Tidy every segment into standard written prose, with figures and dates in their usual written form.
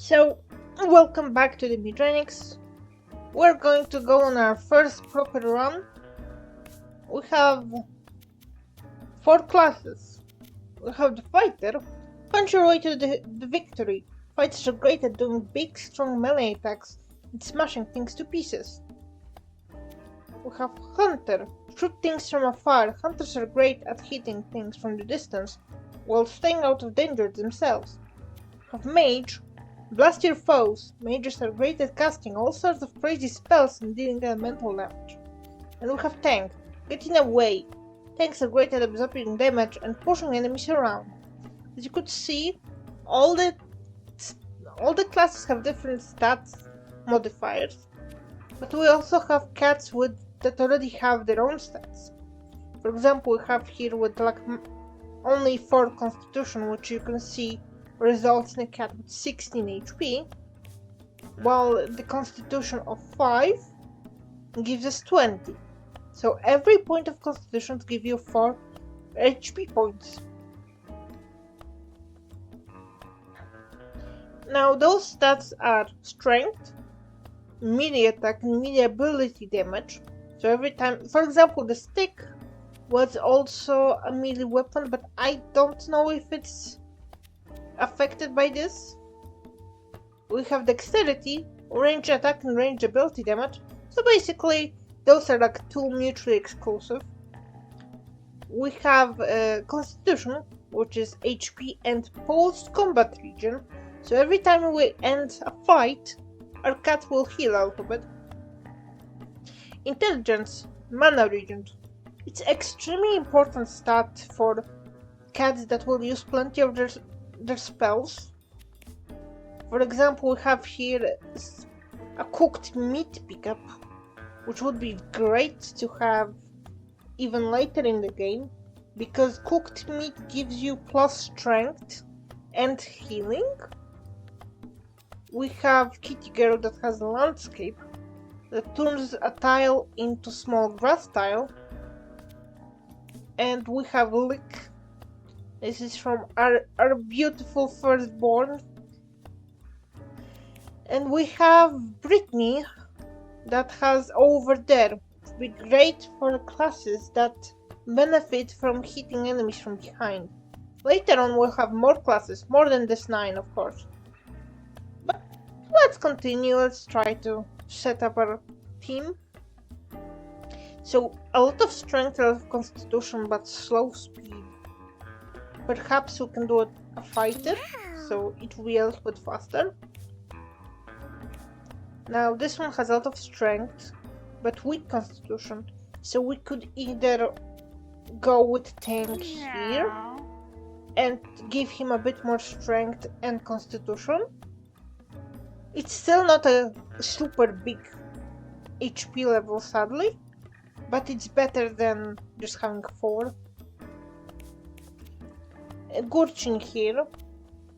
So, welcome back to the Mewgenics. We're going to go on our first proper run. We have 4 classes. We have the fighter, punch your way to the victory. Fighters are great at doing big, strong melee attacks and smashing things to pieces. We have hunter, shoot things from afar. Hunters are great at hitting things from the distance while staying out of danger themselves. We have mage, blast your foes. Mages are great at casting all sorts of crazy spells and dealing elemental damage. And we have tank, get in the way. Tanks are great at absorbing damage and pushing enemies around. As you could see, all the classes have different stats modifiers, but we also have cats that already have their own stats. For example, we have here with only 4 constitution, which you can see results in a cat with 16 HP, while the constitution of 5 gives us 20. So every point of constitution gives you 4 HP points. Now those stats are strength, melee attack, and melee ability damage. So every time, for example, the stick was also a melee weapon, but I don't know if it's affected by this. We have dexterity, range attack, and range ability damage. So basically, those are like 2 mutually exclusive. We have constitution, which is HP and post-combat region. So every time we end a fight, our cat will heal out of it. Intelligence, mana regen. It's extremely important stat for cats that will use plenty of their spells. For example, we have here a cooked meat pickup, which would be great to have even later in the game, because cooked meat gives you plus strength and healing. We have Kitty Girl that has a landscape that turns a tile into small grass tile. And we have Lick. This is from our beautiful firstborn. And we have Brittany that has Over There. It would be great for classes that benefit from hitting enemies from behind. Later on we'll have more classes, more than this 9 of course. But let's continue, let's try to set up our team. So a lot of strength, a lot of constitution, but slow speed. Perhaps we can do a fighter, so it will be a little bit faster. Now this one has a lot of strength, but weak constitution, so we could either go with tank here and give him a bit more strength and constitution. It's still not a super big HP level, sadly, but it's better than just having 4. Gurchin here.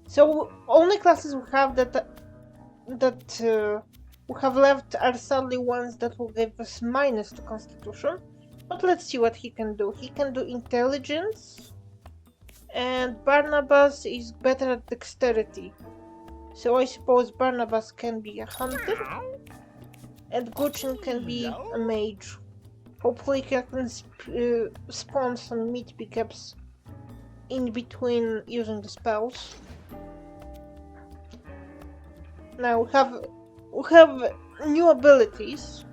So only classes we have that we have left are sadly ones that will give us minus to constitution. But let's see what he can do. He can do intelligence, and Barnabas is better at dexterity. So I suppose Barnabas can be a hunter, and Gurchin can be a mage. Hopefully he can spawn some meat pickups in between using the spells. Now we have new abilities.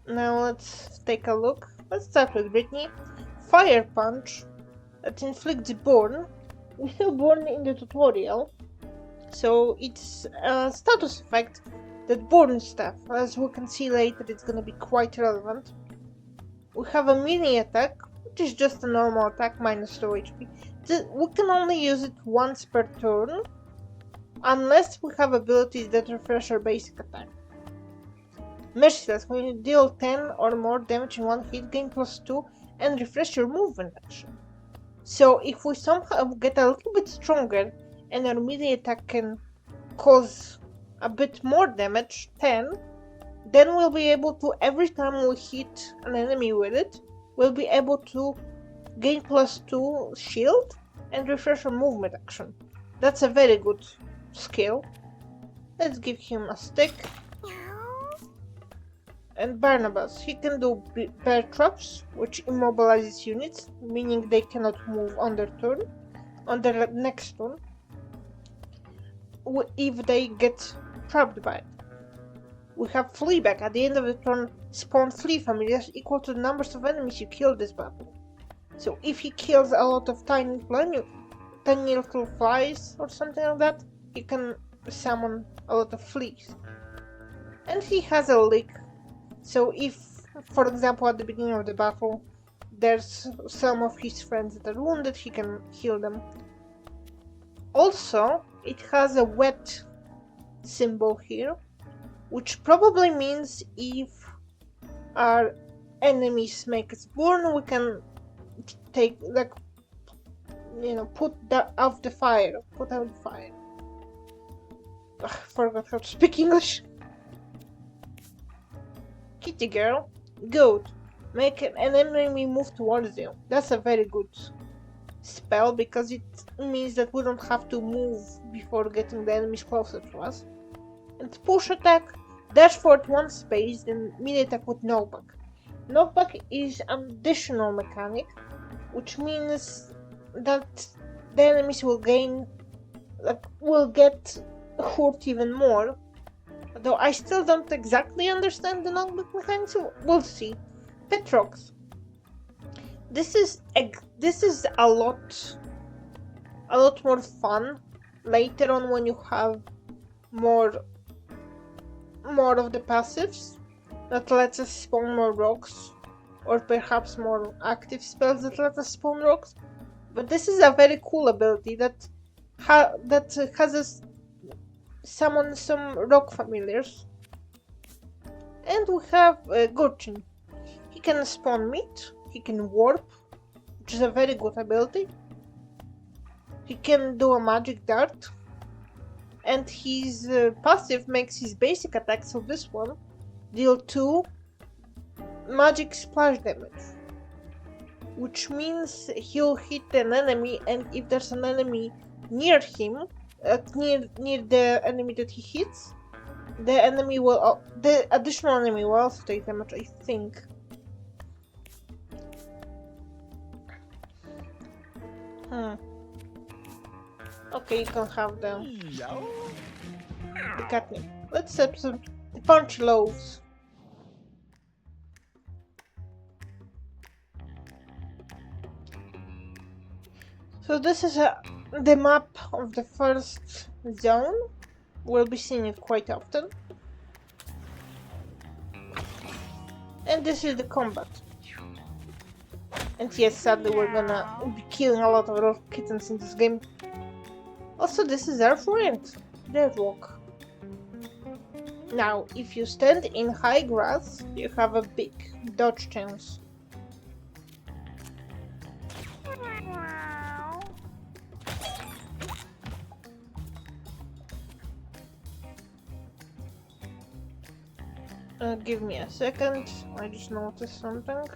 Now let's take a look. Let's start with Brittany. Fire Punch that inflicts burn. We saw burn in the tutorial, so it's a status effect that burns stuff. As we can see later, it's gonna be quite relevant. We have a melee attack, which is just a normal attack minus 2 HP. We can only use it once per turn, unless we have abilities that refresh our basic attack. Merciless, when you deal 10 or more damage in one hit, gain +2 and refresh your movement action. So if we somehow get a little bit stronger and our melee attack can cause a bit more damage, 10, then we'll be able to, every time we hit an enemy with it, we'll be able to gain +2 shield and refresh our movement action. That's a very good skill. Let's give him a stick. And Barnabas, he can do bear traps, which immobilizes units, meaning they cannot move on their turn, on their next turn, if they get trapped by it. We have Fleabag. At the end of the turn, spawn flea familiars equal to the numbers of enemies you kill this battle. So if he kills a lot of tiny little flies or something like that, he can summon a lot of fleas. And he has a lick. So if, for example, at the beginning of the battle, there's some of his friends that are wounded, he can heal them. Also, it has a wet symbol here, which probably means if our enemies make us burn, we can take, like, put out the fire. Ugh, forgot how to speak English. Kitty girl, goat, make an enemy move towards you. That's a very good spell because it means that we don't have to move before getting the enemies closer to us. And push attack, dash forward one space, then mid attack with knockback. Knockback is an additional mechanic, which means that the enemies will get hurt even more. Though I still don't exactly understand the knockback mechanics, so we'll see. Petrox. This is a lot more fun later on when you have more of the passives that lets us spawn more rocks, or perhaps more active spells that let us spawn rocks. But this is a very cool ability that has us summon some rock familiars. And we have Gurchin. He can spawn meat, he can warp, which is a very good ability. He can do a magic dart, and his passive makes his basic attack, so this one, deal 2 magic splash damage, which means he'll hit an enemy, and if there's an enemy near him, near the enemy that he hits, the additional enemy will also take damage, I think. Okay, you can have the catnip. Let's set some punch loaves. So this is the map of the first zone. We'll be seeing it quite often. And this is the combat. And yes, sadly we're gonna be killing a lot of little kittens in this game. Also, this is our friend, Deadwalk. Now, if you stand in high grass, you have a big dodge chance. Give me a second, I just noticed something.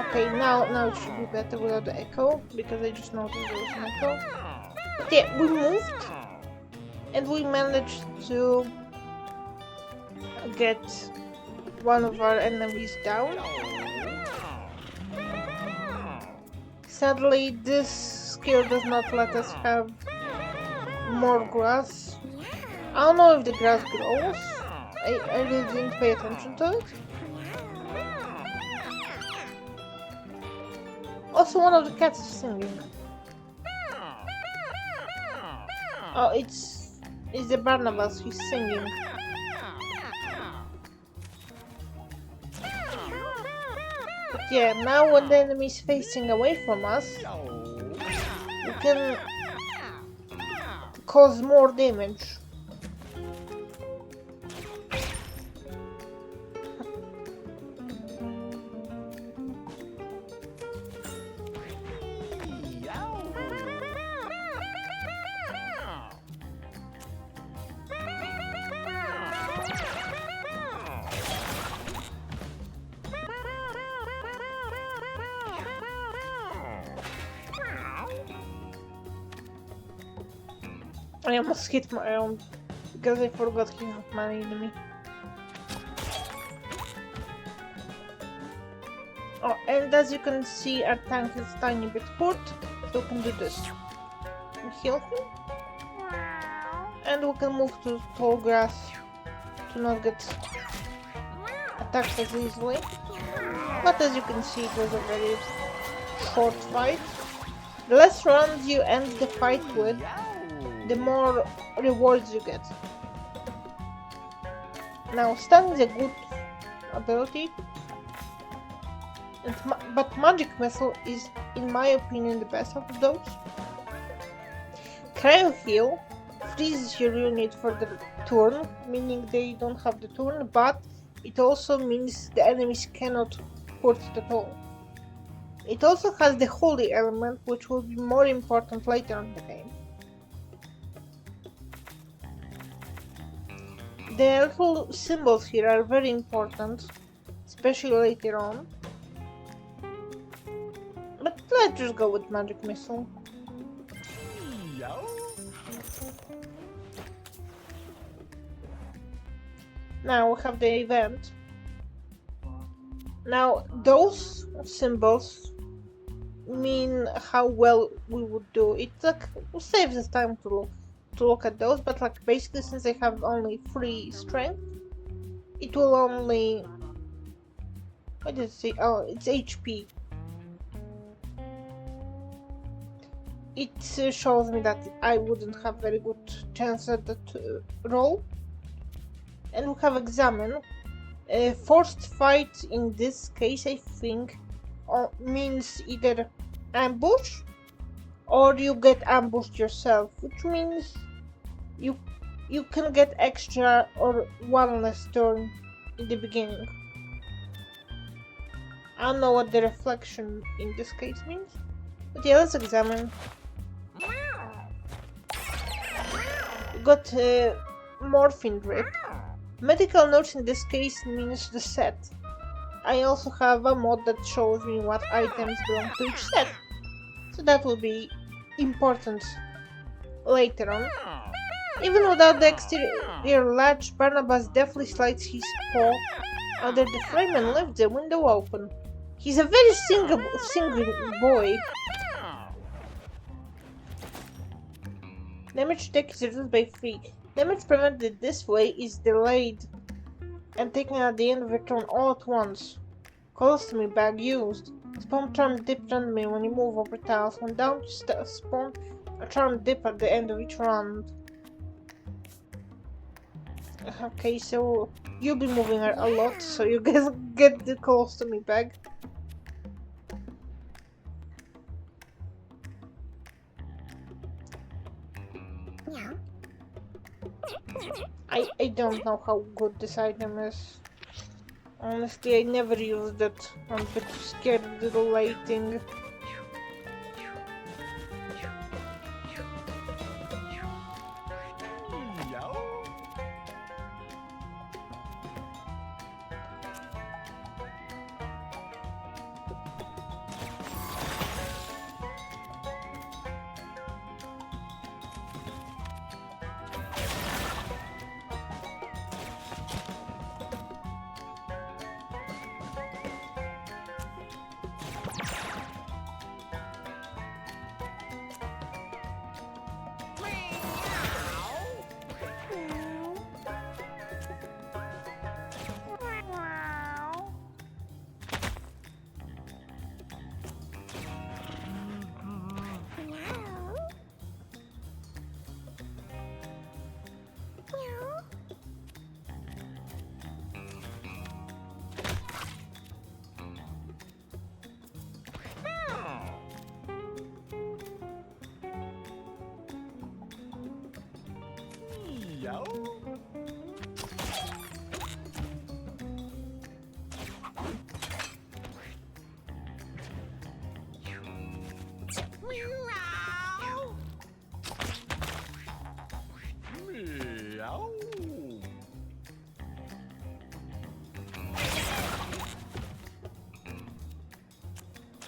Okay, now it should be better without the echo, because I just noticed there was an echo. But yeah, we moved, and we managed to get one of our enemies down. Sadly, this skill does not let us have more grass. I don't know if the grass grows. I really didn't pay attention to it. Also, one of the cats is singing. Oh, it's the Barnabas who's singing. But yeah, now when the enemy is facing away from us, we can cause more damage. I almost hit my own because I forgot he had my enemy. Oh, and as you can see, our tank is tiny bit hurt, so we can do this. We heal him, and we can move to tall grass to not get attacked as easily. But as you can see, it was a very short fight. The less rounds you end the fight with, the more rewards you get. Now, stun is a good ability, but Magic Missile is, in my opinion, the best of those. Cryo Heal freezes your unit for the turn, meaning they don't have the turn, but it also means the enemies cannot hurt it at all. It also has the Holy element, which will be more important later in the game. The little symbols here are very important, especially later on. But let's just go with Magic Missile. Now we have the event. Now those symbols mean how well we would do. It saves us time to look at those, but like basically since I have only 3 strength, it will only, what did it say? Oh, it's HP. It shows me that I wouldn't have very good chance at that roll. And we have Examine. Forced fight in this case, I think, means either ambush or you get ambushed yourself, which means you can get extra or 1 less turn in the beginning. I don't know what the reflection in this case means, but yeah, let's examine. We got Morphine Drip. Medical notes in this case means the set. I also have a mod that shows me what items belong to each set, so that will be important later on. Even without the exterior latch, Barnabas deftly slides his paw under the frame and lifts the window open. He's a very singing boy. Damage take is reduced by 3. Damage prevented this way is delayed and taken at the end of your turn all at once. Colostomy bag used. Spawn charm dip randomly when you move over tiles. When down to spawn a charm dip at the end of each round. Okay, so you'll be moving a lot, so you guys get the colostomy bag. I don't know how good this item is. Honestly, I never used it. I'm a bit scared of the lighting.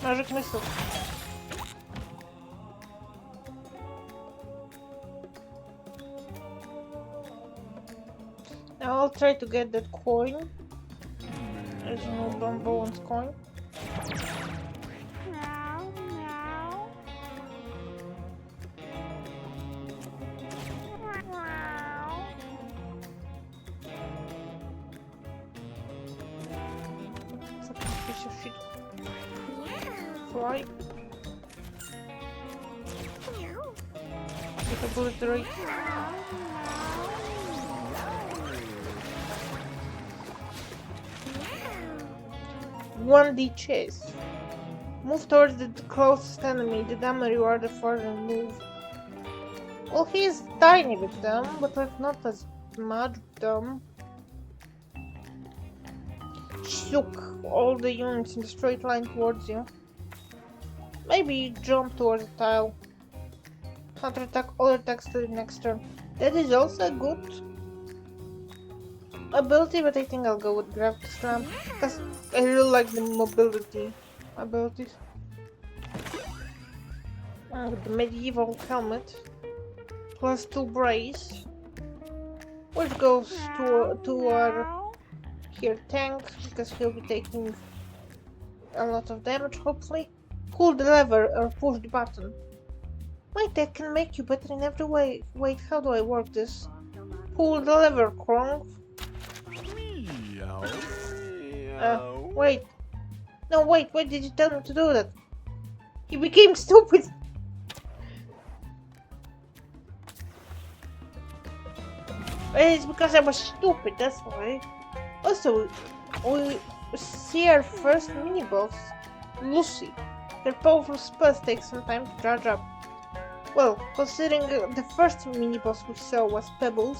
Magic Missile. I'll try to get that coin. As you know, Dumbo wants coin. Fucking piece of shit. Fly. Get a bullet right. One D chase. Move towards the closest enemy. The damage rewarded for the move. Well, he's tiny with them, but like not as much with them. Shook all the units in the straight line towards you. Maybe jump towards the tile. Counter attack all attacks to the next turn. That is also a good ability, but I think I'll go with Gravity Slam because I really like the mobility abilities. With the medieval helmet plus 2 brace, which goes to our here tank because he'll be taking a lot of damage hopefully. Pull the lever or push the button. My tech can make you better in every way. Wait, how do I work this? Pull the lever, Krong. Wait. No, wait, why did you tell him to do that? He became stupid. It's because I was stupid, that's why. Also, we see our first mini-boss, Lucy. Her powerful spells take some time to charge up. Well, considering the first mini-boss we saw was Pebbles,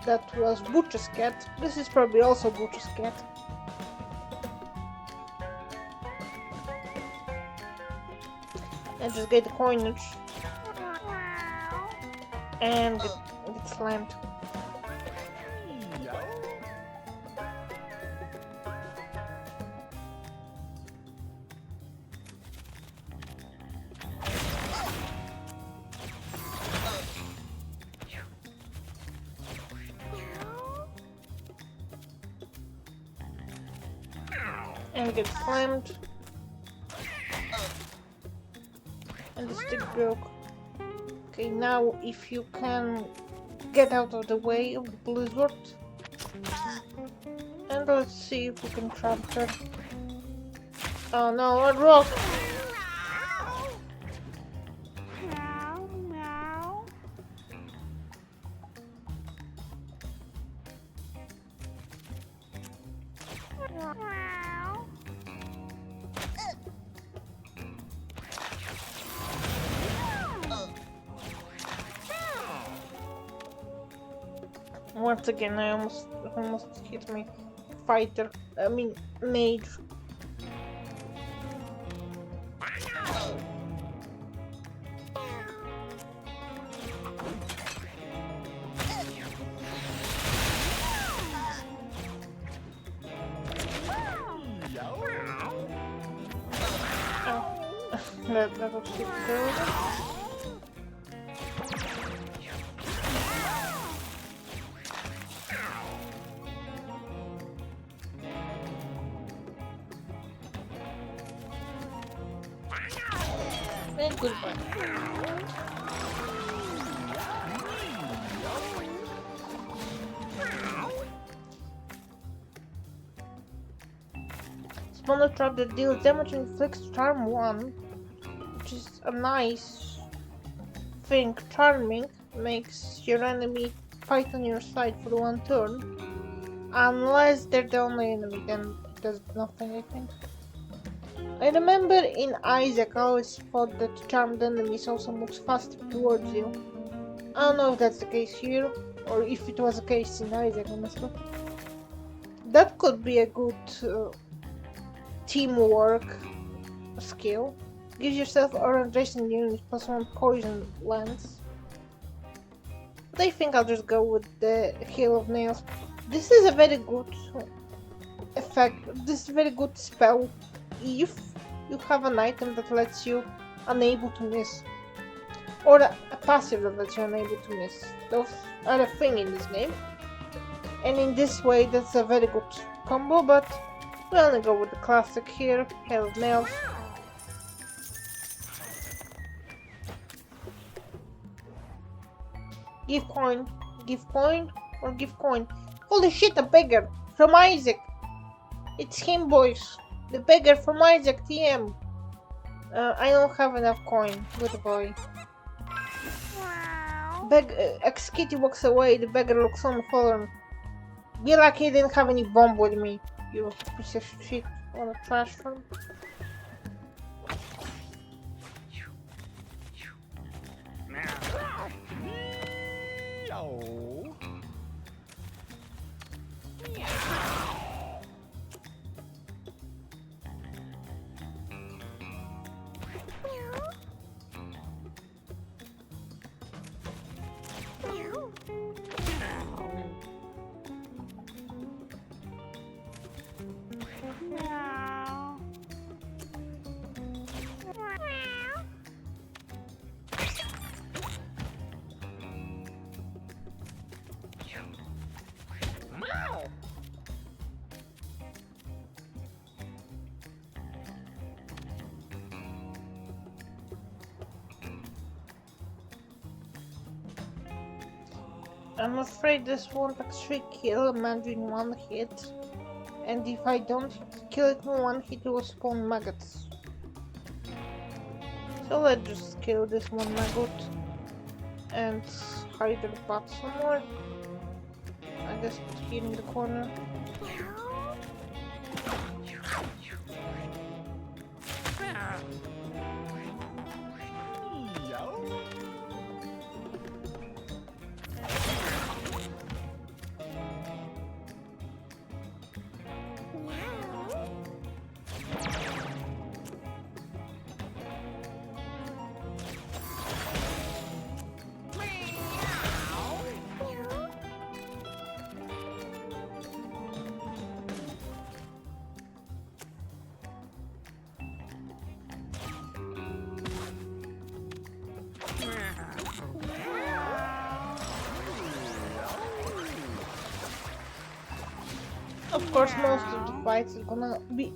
that was Butcher's cat, this is probably also Butcher's cat. And just get the coinage. And get slammed. And get slammed. And the stick broke. Okay, now if you can get out of the way of the blizzard. And let's see if we can trap her. Oh no, a rock! Once again, I almost hit my fighter. I mean, mage. That was too good. And goodbye. Smaller trap that deals damage and inflicts charm 1, which is a nice thing. Charming makes your enemy fight on your side for 1 turn, unless they're the only enemy, then it does nothing, I think. I remember in Isaac I always thought that charmed enemies also moves faster towards you. I don't know if that's the case here, or if it was the case in Isaac, honestly. That could be a good teamwork skill. Gives yourself orange racing units plus 1 poison lance. But I think I'll just go with the Hail of Nails. This is a very good effect, this is a very good spell if you have an item that lets you unable to miss. Or a passive that lets you unable to miss. Those are a thing in this game. And in this way, that's a very good combo, but we only go with the classic here, Hail of Nails. Give coin, or give coin. Holy shit, a beggar from Isaac. It's him, boys. The beggar from Isaac TM. I don't have enough coin. Good boy. Ex-Kitty walks away. The beggar looks on fallen. Be lucky he didn't have any bomb with me. You piece of shit on a trash farm. I'm afraid this won't actually kill a man in one hit, and if I don't kill it in one hit, it will spawn maggots. So let's just kill this one maggot and hide the butt somewhere. I guess put here in the corner. Of course, most of the fights are gonna be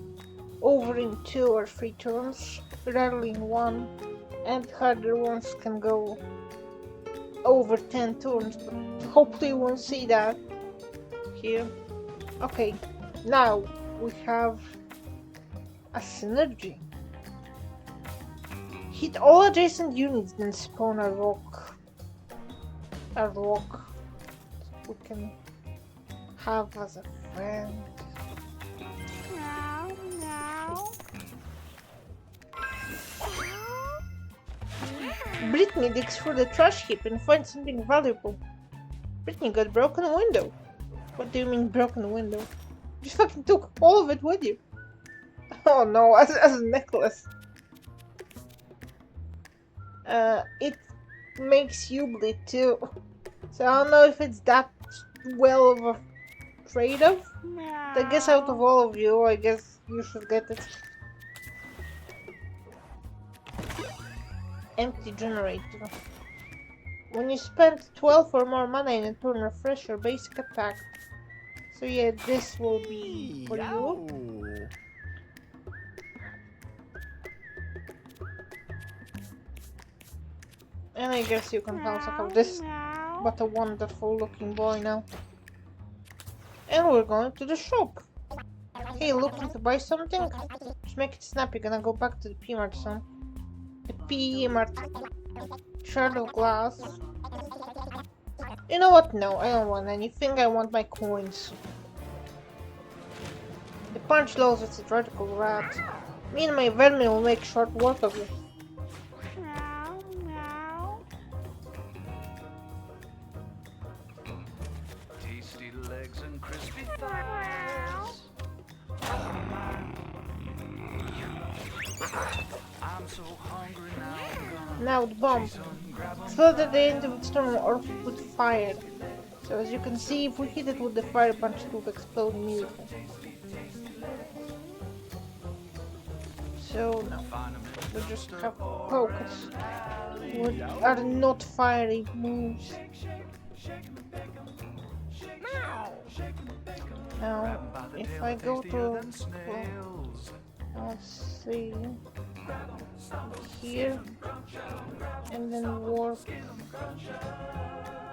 over in 2 or 3 turns, rarely in 1, and harder ones can go over 10 turns, but hopefully we won't see that here. Okay, now we have a synergy. Hit all adjacent units, then spawn a rock. We can have as a friend. Brittany digs through the trash heap and finds something valuable. Brittany got a broken window. What do you mean broken window? You fucking took all of it with you. Oh no, as a necklace. It makes you bleed too. So I don't know if it's that well of a trade-off. I guess out of all of you, I guess you should get it. Empty generator. When you spend 12 or more mana in a turn, refresh your basic attack. So yeah, this will be for you. And I guess you can also have this, but a wonderful looking boy now. And we're going to the shop. Hey, looking to buy something? Just make it snappy, gonna go back to the P-Mart soon. The P-Mart. Shard of glass. You know what? No, I don't want anything, I want my coins. The punch lows with a radical rat. Me and my vermin will make short work of you. Tasty legs and crispy thighs. I'm so hungry now. Now the bomb. Explode at the end of its turn or put fire. So as you can see, if we hit it with the fire punch, it will explode immediately. So no, we just have pokers. What are not fiery moves? Now, if I go to, let's see, here, and then warp.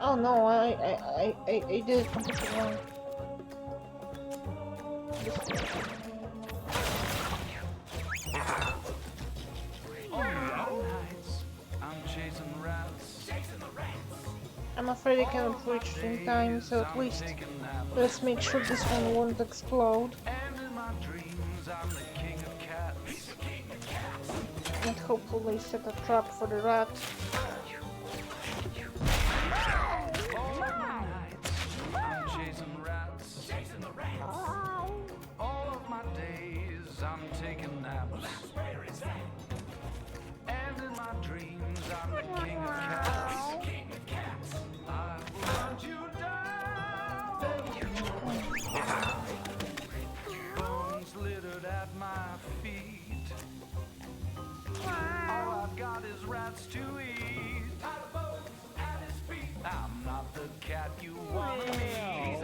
Oh no, I did it completely wrong. I'm chasing rats. I'm afraid I cannot reach it in time, so at least let's make sure this one won't explode. And in my dreams, I'm the king of cats. And hopefully set a trap for the rat. I'm chasing rats. All of my days, I'm taking naps. And in my dreams, I'm the king of cats. I will hunt you down. Bones littered at my feet. All I've got is rats to eat. I'm not the cat you want to meet.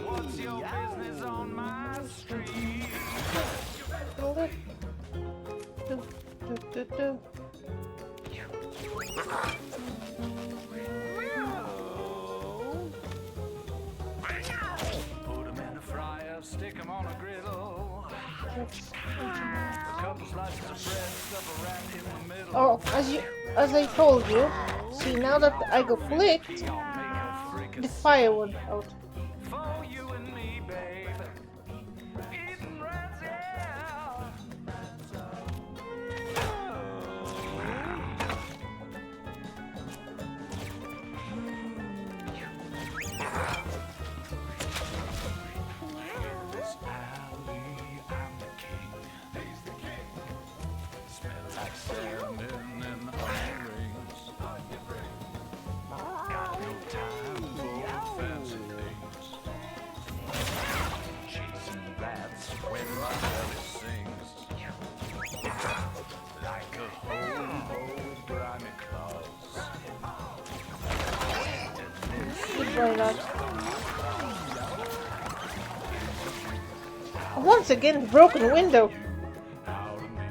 What's your business on my street? Put 'em in a fryer, stick 'em on a griddle. A couple slices of bread, stuff a rat in the middle. Oh, as I told you, see now that I go clicked, the fire went out. For you and me, babe. Eating rats, yeah. This alley, I'm the king. He's the king. Smell like cinnamon and onion rings. Got no time for fancy things. Chasing rats when my belly sings. Like a hobo with grimy claws. Goodbye, lad. Once again, broken window. Out of me.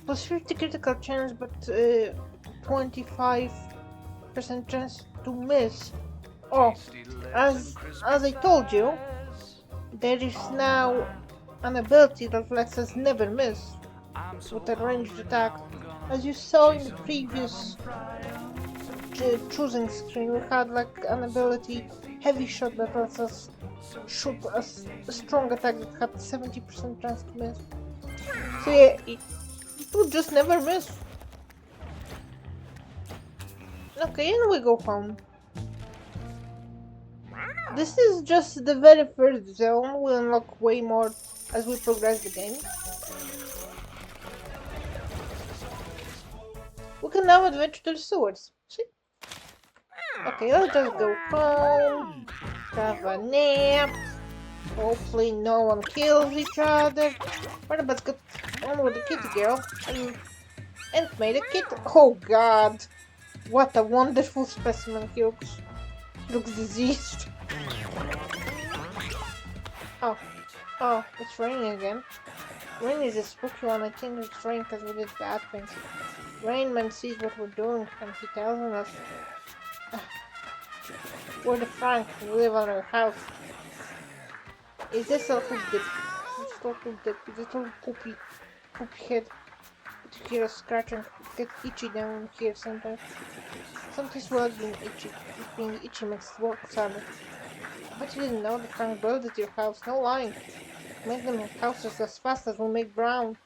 Plus 50 critical chance, but 25% chance to miss. Oh, as I told you, there is now an ability that lets us never miss with a ranged attack. As you saw in the previous choosing screen, we had like an ability, heavy shot, that lets us shoot a strong attack that had 70% chance to miss. So yeah, it would just never miss. Okay, and we go home. This is just the very first zone. We'll unlock way more as we progress the game. We can now adventure to the sewers. See? Okay, let's just go home, have a nap. Hopefully no one kills each other. But let's get on with the kitty girl and made a kitten. Oh god, what a wonderful specimen he looks. Looks diseased. Oh, it's raining again. Rain is a spooky one. I think it's rain because we did bad things. Rainman sees what we're doing and he tells us we're the Frank who live on our house. Is this little dip? This little dip, this little poopy head. To hear us scratching, get itchy down here sometimes. Sometimes well being itchy. Being itchy makes it work sadly. But you didn't know that Frank built at your house, no lying. Make them houses as fast as we make brown.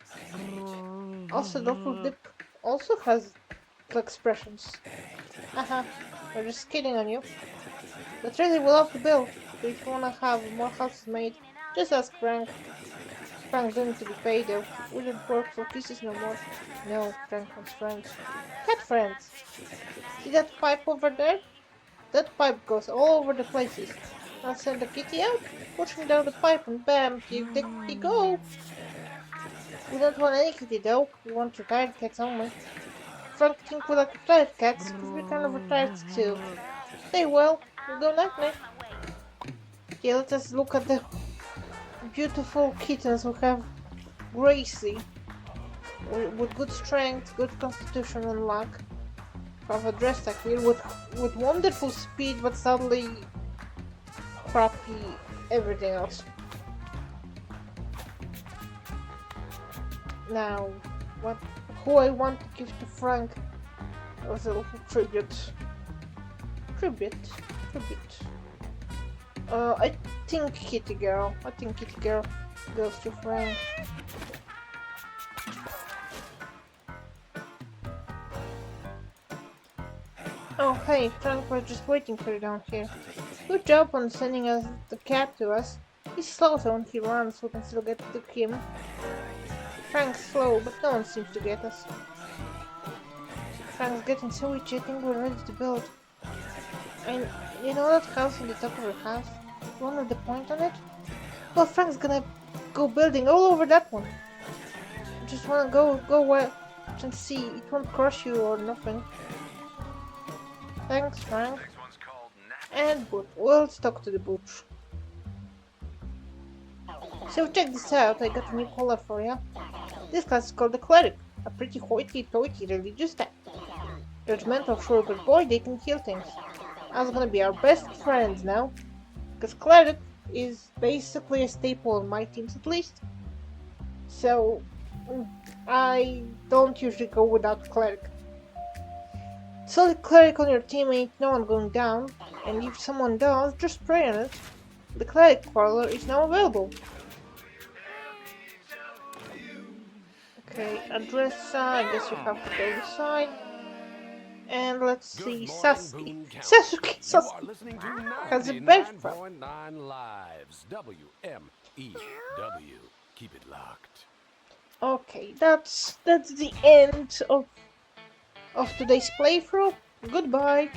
Also, Dr. Dip also has expressions. Haha, we're just kidding on you. But really, we love to build. So if you wanna have more houses made, just ask Frank. Frank didn't to be paid though. We don't work for kisses no more. No, Frank wants friends. Cat friends. See that pipe over there? That pipe goes all over the places. I'll send the kitty out, pushing down the pipe, and bam, here they go. We don't want any kitty though. We want retired cats only. Frank think we like retired cats, because we're kind of retired too. Stay well, go night night. Yeah, let us look at the beautiful kittens we have. Gracie, with good strength, good constitution and luck. Have a dress here with wonderful speed, but sadly crappy everything else. Now, who I want to give to Frank was a little tribute. I think Kitty Girl. I think Kitty Girl goes to Frank. Oh hey, Frank was just waiting for you down here. Good job on sending us the cat to us. He's slow, so when he runs we can still get to him. Frank's slow, but no one seems to get us. Frank's getting so itchy, I think we're ready to build. And you know that house on the top of your house? You wanna the point on it? Well, Frank's gonna go building all over that one. You just wanna go where and see. It won't crush you or nothing. Thanks, Frank. And Boot. Well, let's talk to the Booch. So check this out, I got a new collar for you. This class is called the Cleric, a pretty hoity-toity religious type. Judgmental, sure, but boy, they can heal things. I was gonna be our best friends now, because Cleric is basically a staple on my teams at least. So, I don't usually go without Cleric. Solid Cleric on your team ain't no one going down, and if someone does, just pray on it. The Cleric Parlor is now available. Okay, address, I guess you have to go inside. And let's see, Sasuke has a bed front. Lives. WMEW. Keep it locked. Okay, that's the end of today's playthrough. Goodbye.